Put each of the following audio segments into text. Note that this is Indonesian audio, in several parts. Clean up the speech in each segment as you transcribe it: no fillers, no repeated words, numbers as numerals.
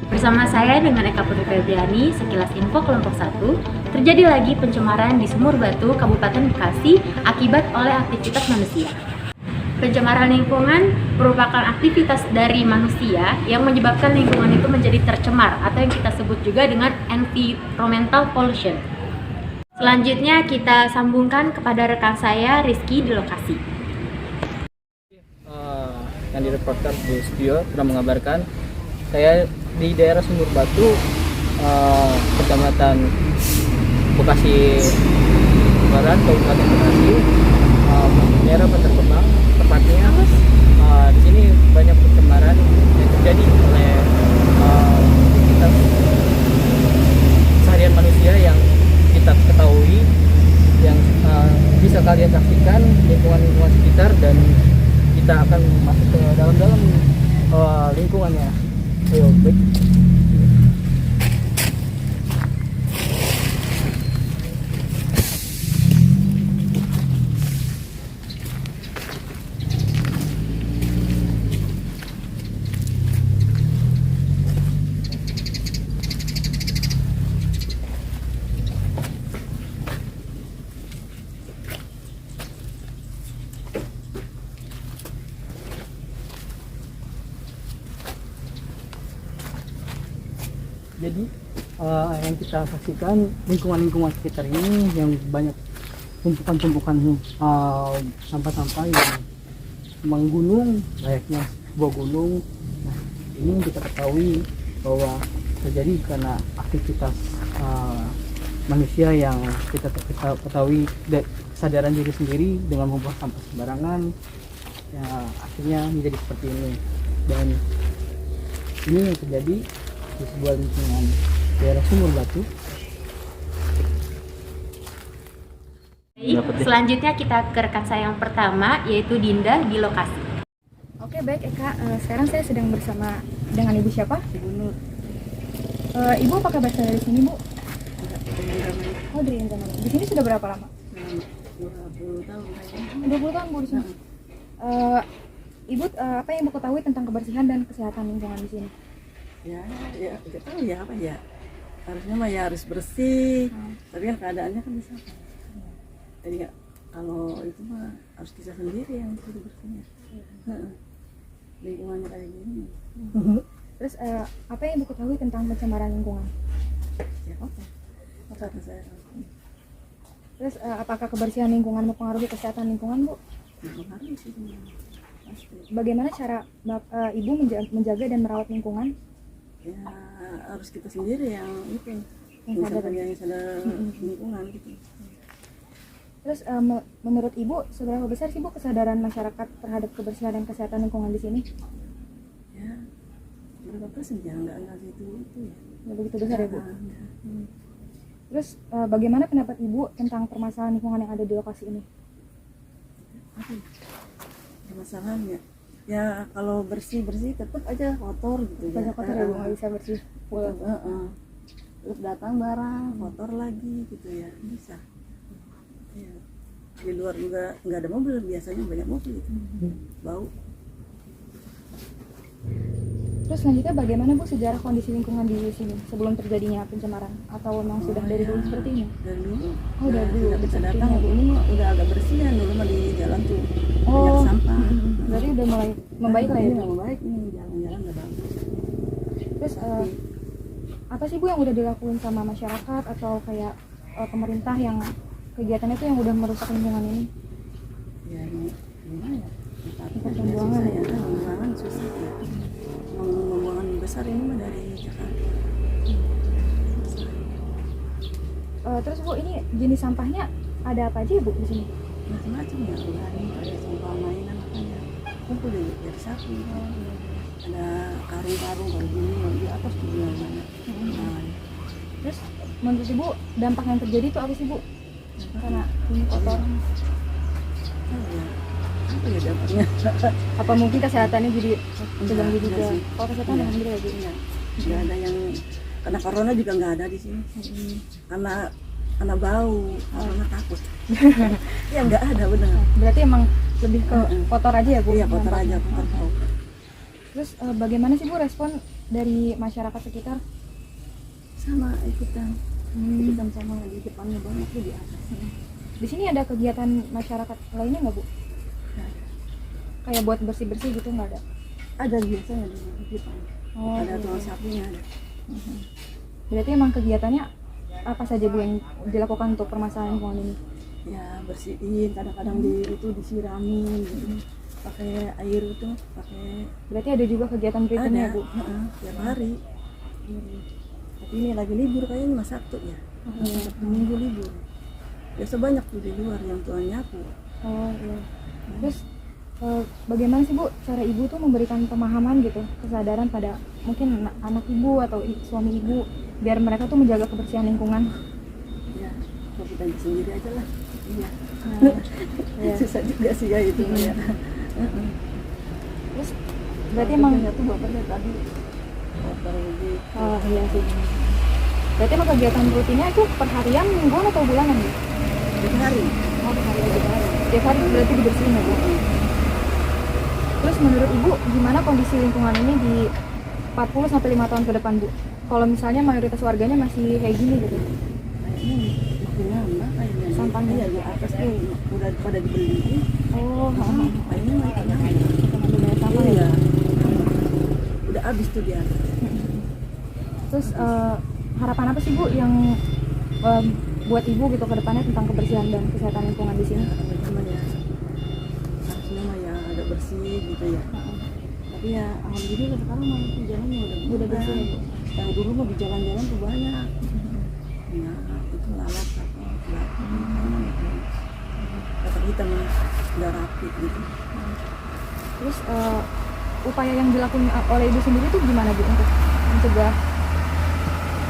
Bersama saya dengan Eka Putri Febriani, sekilas info kelompok 1, terjadi lagi pencemaran di Sumur Batu, Kabupaten Bekasi akibat oleh aktivitas manusia. Pencemaran lingkungan merupakan aktivitas dari manusia yang menyebabkan lingkungan itu menjadi tercemar atau yang kita sebut juga dengan environmental pollution. Selanjutnya kita sambungkan kepada rekan saya Rizky di lokasi. Yang direporter di studio sudah mengabarkan saya di daerah Sumur Batu, Kecamatan Bekasi Barat, Kabupaten Bekasi, daerah Bantar Gebang tepatnya. Di sini banyak pencemaran yang terjadi oleh aktivitas seharian manusia yang kita ketahui, yang bisa kalian saksikan lingkungan sekitar, dan kita akan masuk ke dalam lingkungannya. Ayo, baik. Jadi yang kita saksikan lingkungan sekitar ini yang banyak tumpukan sampah-sampah yang menggunung layaknya sebuah gunung. Nah, ini kita ketahui bahwa terjadi karena aktivitas manusia yang kita ketahui kesadaran diri sendiri dengan membuang sampah sembarangan, ya akhirnya menjadi seperti ini. Dan ini yang terjadi di sebuah lingkungan daerah Sumur Batu. Baik, selanjutnya kita ke rekan saya yang pertama, yaitu Dinda di lokasi. Oke, baik Eka, sekarang saya sedang bersama dengan Ibu siapa? Ibu Nur. Ibu apa kabar saya di sini, Bu? Oh, dari Indramayu. Di sini sudah berapa lama? 20 tahun kayaknya. 20 tahun, Bu, di sini. Ibu, apa yang Ibu ketahui tentang kebersihan dan kesehatan lingkungan di sini? Ya nggak tahu ya apa ya. Harusnya mah ya harus bersih. Tapi kan keadaannya kan bisa. Jadi kalau itu mah harus kita sendiri yang kudu bersihnya. Lingkungannya kayak gini. Terus apa yang Ibu ketahui tentang pencemaran lingkungan? Ya apa? Kata saya. Terus apakah kebersihan lingkungan mempengaruhi kesehatan lingkungan, Bu? Mempengaruhi sih semua. Pasti. Bagaimana cara Ibu menjaga dan merawat lingkungan? Ya harus kita sendiri yang itu. Yang sadar lingkungan gitu. Terus menurut Ibu, seberapa besar sih Bu kesadaran masyarakat terhadap kebersihan dan kesehatan lingkungan di sini? Ya berapa persen ya, nggak gitu itu ya. Nggak begitu besar ya Bu? Ya. Terus bagaimana pendapat Ibu tentang permasalahan lingkungan yang ada di lokasi ini? Masalahnya ya kalau bersih tetap aja kotor gitu Banyak ya. kotor ya Bu, nggak bisa bersih. Terus datang barang kotor lagi gitu ya, bisa ya. Di luar juga nggak ada mobil, biasanya banyak mobil gitu. Bau. Terus selanjutnya bagaimana Bu sejarah kondisi lingkungan di sini sebelum terjadinya pencemaran, atau memang sudah dari dulu seperti ini? Dari dulu. Oh, dari dulu. Sejak kita Seperti datang ini. ini udah agak bersih ya, dulu mah di jalan tuh banyak Oh, sampah. berarti udah mulai membaik lah ya Bu? Iya, membaik ini jalan-jalan udah bagus. Terus apa sih Bu yang udah dilakuin sama masyarakat atau kayak pemerintah yang kegiatannya tuh yang udah merusak lingkungan ini? Ya ini gimana ya? Pembuangan ya? Pembuangan susah ya. Pembuangan besar ini mah dari Jakarta. Terus Bu, ini jenis sampahnya ada apa aja ya Bu di sini? Macam-macam ya, ada sampah mainan makanya kumpul dari sapi. Ada karung-karung kayak gini di atas tuh biasanya. Terus menurut Ibu dampak yang terjadi itu apa sih Bu? Karena ini kotor. Apa ya dampaknya? Apa mungkin kesehatannya jadi terganggu juga? sih. Kalau kesehatan Iya. alhamdulillah Bu. Nggak ada yang karena corona juga nggak ada di sini. Karena bau, corona takut. Ya nggak ada benar. Berarti emang lebih ke kotor aja ya Bu? Iya kotor dampaknya? aja, kotor bau. Terus bagaimana sih Bu respon dari masyarakat sekitar? Sama ikutan. Ikutan sama di depannya banyak tuh di atasnya. Di sini ada kegiatan masyarakat lainnya nggak Bu? Nah, Kayak buat bersih-bersih gitu nggak ada? ada biasanya di depan. Oh, Ada iya. tukang sapunya ada. Berarti emang kegiatannya apa saja Bu yang dilakukan untuk permasalahan lingkungan ini? Ya bersihin, kadang-kadang itu disiramin gitu. Pakai air itu, pakai Berarti ada juga kegiatan berikutnya ada, Bu? tiap hari. Tapi ini lagi libur kayaknya cuma Sabtu ya. Sabtu Minggu libur. Biasa banyak tuh di luar yang tuan nyapu. Oh iya. Terus bagaimana sih Bu cara Ibu tuh memberikan pemahaman gitu, kesadaran pada mungkin anak Ibu atau suami Ibu biar mereka tuh menjaga kebersihan lingkungan? Ya, kalau kita sendiri aja lah. Iya. Iya. Susah juga sih ya itu ya. Terus berarti emang tuh bapaknya tadi kotor gitu. oh iya sih. Berarti emang kegiatan rutinnya itu per harian, mingguan atau bulanan Bu? Tiap hari. Oh, per hari aja. Tiap hari berarti dibersihin ya Bu? Terus menurut Ibu gimana kondisi lingkungan ini di 40 sampai 5 tahun ke depan Bu? Kalau misalnya mayoritas warganya masih kayak gini gitu. Kayaknya makin nambah kayaknya. Sampahnya? Iya, di atas tuh udah pada dibeli. Oh, Kayaknya makin nambah. Teman-teman banyak sampah ya. Iya. Udah habis tuh di atas. Terus harapan apa sih Bu yang buat Ibu gitu ke depannya tentang kebersihan dan kesehatan lingkungan di sini? Teman-teman ya. Harusnya mah ya agak bersih gitu ya. Tapi ya alhamdulillah sekarang mah itu jalannya udah bersih ya, Bu. Yang dulu mah di jalan-jalan tuh banyak. Ya, itu lalat apa batu. Kata kita mah udah rapi gitu. Terus upaya yang dilakukan oleh Ibu sendiri itu gimana Bu untuk mencegah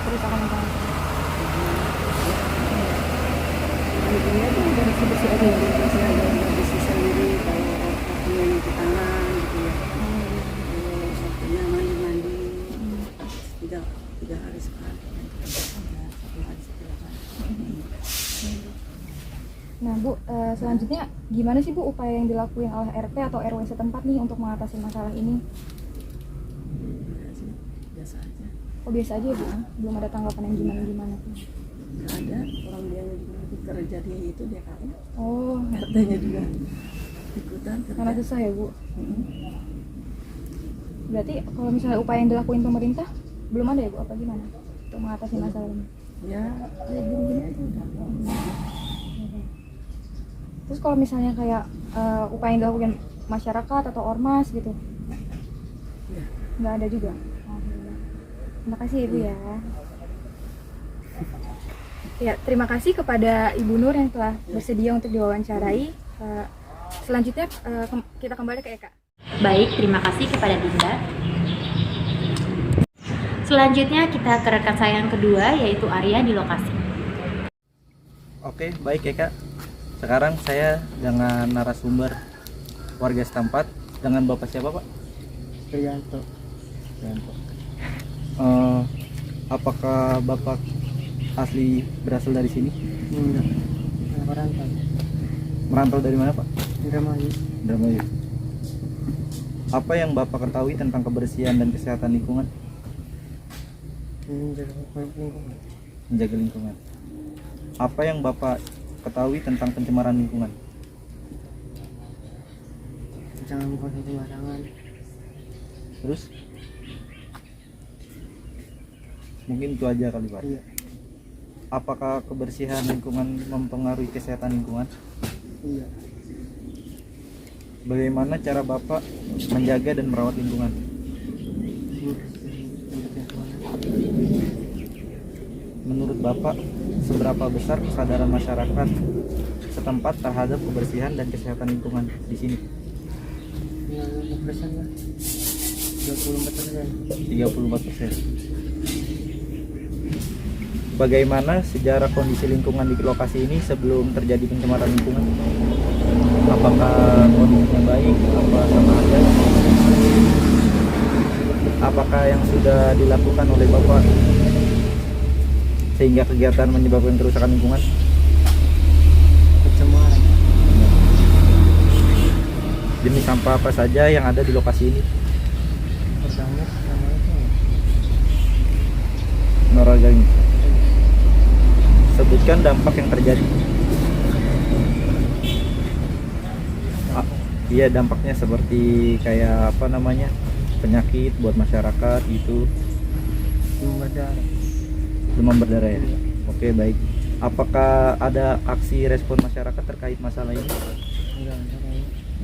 kerusakan lingkungan? Ini aja udah bersih-bersih aja, udah bersih sendiri kalau waktunya nyuci tangan gitu ya. Kalau waktunya mandi-mandi tiga hari sekali. Satu hari sekali. Nah Bu, selanjutnya gimana sih Bu upaya yang dilakukan oleh RT atau RW setempat nih untuk mengatasi masalah ini? Biasa aja. Oh biasa aja ya Bu, belum ada tanggapan yang gimana-gimana tuh. Nggak ada orang dia juga kerja di itu dia kata. Oh, Katanya juga ikutan karena kerja. susah ya Bu. Berarti kalau misalnya upaya yang dilakukan pemerintah belum ada ya Bu, apa gimana untuk mengatasi masalah ini? Ya, gini-gini aja udah. Terus kalau misalnya kayak upaya yang dilakukan masyarakat atau ormas gitu, Ya. nggak ada juga? Alhamdulillah. Terima kasih Ibu ya. Ya, terima kasih kepada Ibu Nur yang telah bersedia untuk diwawancarai. Selanjutnya kita kembali ke Eka. Baik, terima kasih kepada Dinda. Selanjutnya kita ke rekan saya yang kedua, yaitu Arya di lokasi. Oke, baik ya Kak. Sekarang saya dengan narasumber warga setempat dengan Bapak siapa Pak? Prianto. Yanto. Apakah Bapak asli berasal dari sini? Enggak. Anak orang kan. Merantau dari mana Pak? Indramayu. Indramayu. Apa yang Bapak ketahui tentang kebersihan dan kesehatan lingkungan? Menjaga lingkungan. Menjaga lingkungan. Apa yang Bapak ketahui tentang pencemaran lingkungan? Jangan buang sembarangan. Terus? Mungkin itu aja kali Pak. Iya. Apakah kebersihan lingkungan mempengaruhi kesehatan lingkungan? Iya. Bagaimana cara Bapak menjaga dan merawat lingkungan? Menurut Bapak, seberapa besar kesadaran masyarakat setempat terhadap kebersihan dan kesehatan lingkungan di sini? Ya, 5% lah. 24%. 34%. Bagaimana sejarah kondisi lingkungan di lokasi ini sebelum terjadi pencemaran lingkungan? Apakah kondisinya baik? Apa sama aja? Apakah yang sudah dilakukan oleh Bapak sehingga kegiatan menyebabkan kerusakan lingkungan? Pencemaran. Jenis sampah apa saja yang ada di lokasi ini? menjelaskan dampak yang terjadi. Iya, dampaknya seperti kayak apa namanya, penyakit buat masyarakat gitu. Demam berdarah ya. Oke, baik. Apakah ada aksi respon masyarakat terkait masalah ini?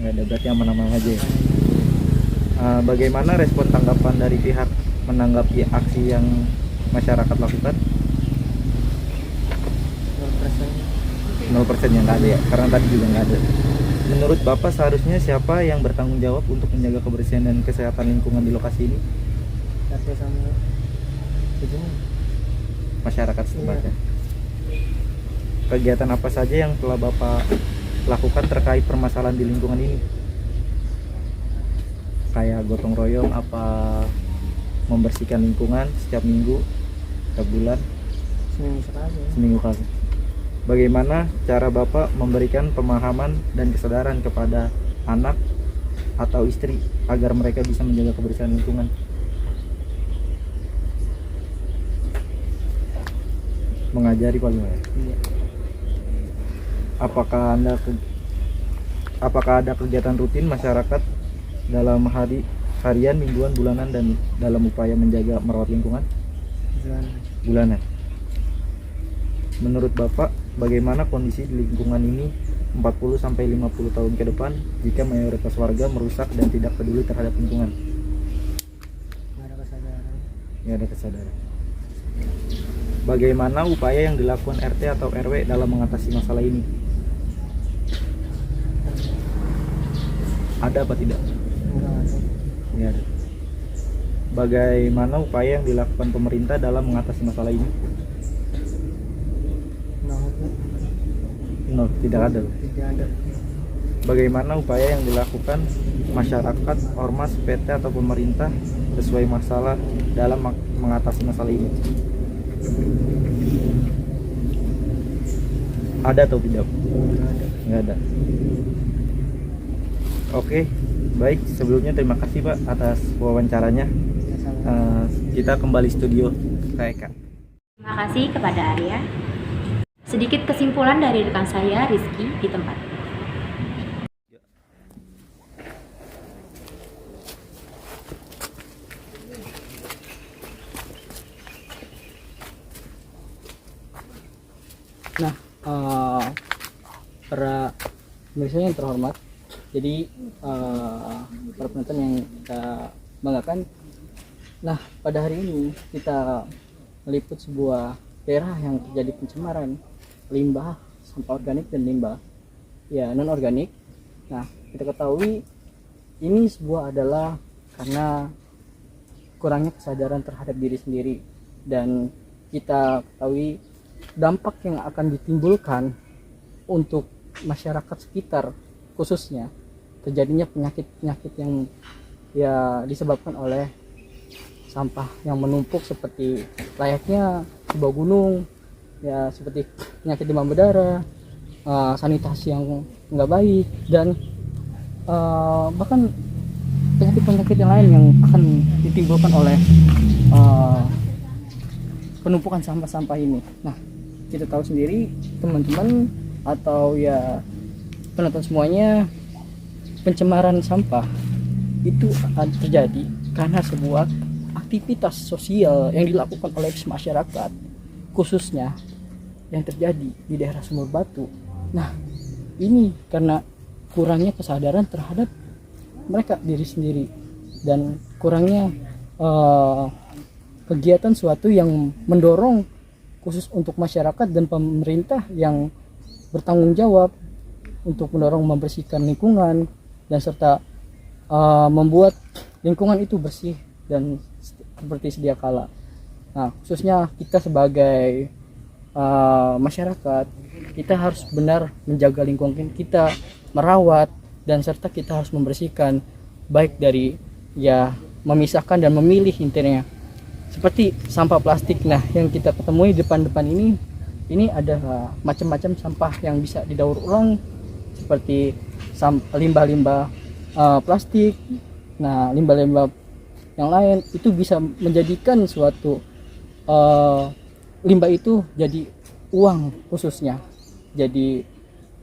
Nggak ada, berarti aman-aman aja ya. Bagaimana respon tanggapan dari pihak menanggapi aksi yang masyarakat lakukan? 0% yang nggak ada ya, karena tadi juga nggak ada. Menurut Bapak seharusnya siapa yang bertanggung jawab untuk menjaga kebersihan dan kesehatan lingkungan di lokasi ini? Masyarakat setempat ya. Kegiatan apa saja yang telah Bapak lakukan terkait permasalahan di lingkungan ini? Kayak gotong royong apa membersihkan lingkungan setiap minggu, setiap bulan, seminggu kali. Bagaimana cara Bapak memberikan pemahaman dan kesadaran kepada anak atau istri agar mereka bisa menjaga kebersihan lingkungan? Mengajari paling ya. Apakah ada kegiatan rutin masyarakat dalam harian, mingguan, bulanan dan dalam upaya menjaga merawat lingkungan? Bulanan. Menurut Bapak, bagaimana kondisi di lingkungan ini 40-50 tahun ke depan jika mayoritas warga merusak dan tidak peduli terhadap lingkungan? Nggak ada kesadaran. Bagaimana upaya yang dilakukan RT atau RW dalam mengatasi masalah ini? Ada apa tidak? Nggak ada. Bagaimana upaya yang dilakukan pemerintah dalam mengatasi masalah ini? No, tidak ada. Bagaimana upaya yang dilakukan masyarakat, ormas, PT atau pemerintah sesuai masalah dalam mengatasi masalah ini? Ada atau tidak? Nggak ada. Oke, baik. Sebelumnya terima kasih Pak atas wawancaranya. Kita kembali studio KEK. Terima kasih kepada Arya. Sedikit kesimpulan dari rekan saya, Rizky, di tempat. Nah, para pemirsa yang terhormat, jadi para penonton yang kita banggakan, nah pada hari ini kita meliput sebuah daerah yang terjadi pencemaran limbah, sampah organik dan limbah ya non organik. Nah, kita ketahui ini sebuah adalah karena kurangnya kesadaran terhadap diri sendiri, dan kita ketahui dampak yang akan ditimbulkan untuk masyarakat sekitar, khususnya terjadinya penyakit-penyakit yang ya disebabkan oleh sampah yang menumpuk seperti layaknya sebuah gunung ya, seperti penyakit demam berdarah, sanitasi yang nggak baik, dan bahkan penyakit-penyakit yang lain yang akan ditimbulkan oleh penumpukan sampah-sampah ini. Nah, kita tahu sendiri teman-teman atau ya penonton semuanya, pencemaran sampah itu akan terjadi karena sebuah aktivitas sosial yang dilakukan oleh masyarakat, khususnya yang terjadi di daerah Sumur Batu. Nah, ini karena kurangnya kesadaran terhadap mereka diri sendiri dan kurangnya kegiatan suatu yang mendorong khusus untuk masyarakat dan pemerintah yang bertanggung jawab untuk mendorong membersihkan lingkungan dan serta membuat lingkungan itu bersih dan seperti sedia kala. Nah, khususnya kita sebagai masyarakat, kita harus benar menjaga lingkungan kita, merawat, dan serta kita harus membersihkan, baik dari ya memisahkan dan memilih intinya seperti sampah plastik. Nah, yang kita ketemui depan-depan ini ada macam-macam sampah yang bisa didaur ulang seperti limbah-limbah plastik. Nah, limbah-limbah yang lain itu bisa menjadikan suatu limbah itu jadi uang khususnya. Jadi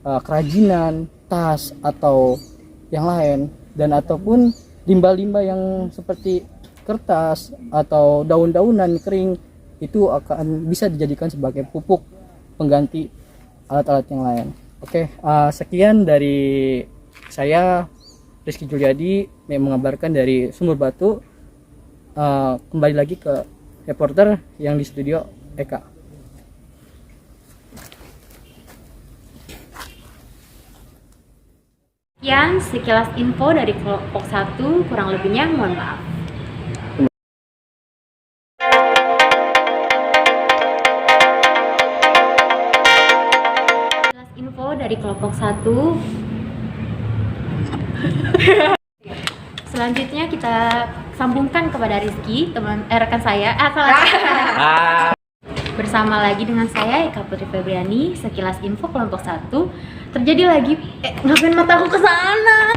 kerajinan, tas atau yang lain, dan ataupun limbah-limbah yang seperti kertas atau daun-daunan kering itu akan bisa dijadikan sebagai pupuk pengganti alat-alat yang lain. Oke, sekian dari saya, Rizky Juliadi, yang mengabarkan dari Sumur Batu. Kembali lagi ke reporter yang di studio, Eka. Sekian sekilas info dari kelompok 1, kurang lebihnya mohon maaf. Sekilas info dari kelompok 1. Selanjutnya kita sambungkan kepada Rizky, rekan saya. Bersama lagi dengan saya Eka Putri Febriani. Sekilas info kelompok 1. Terjadi lagi ngapain mataku ke sana?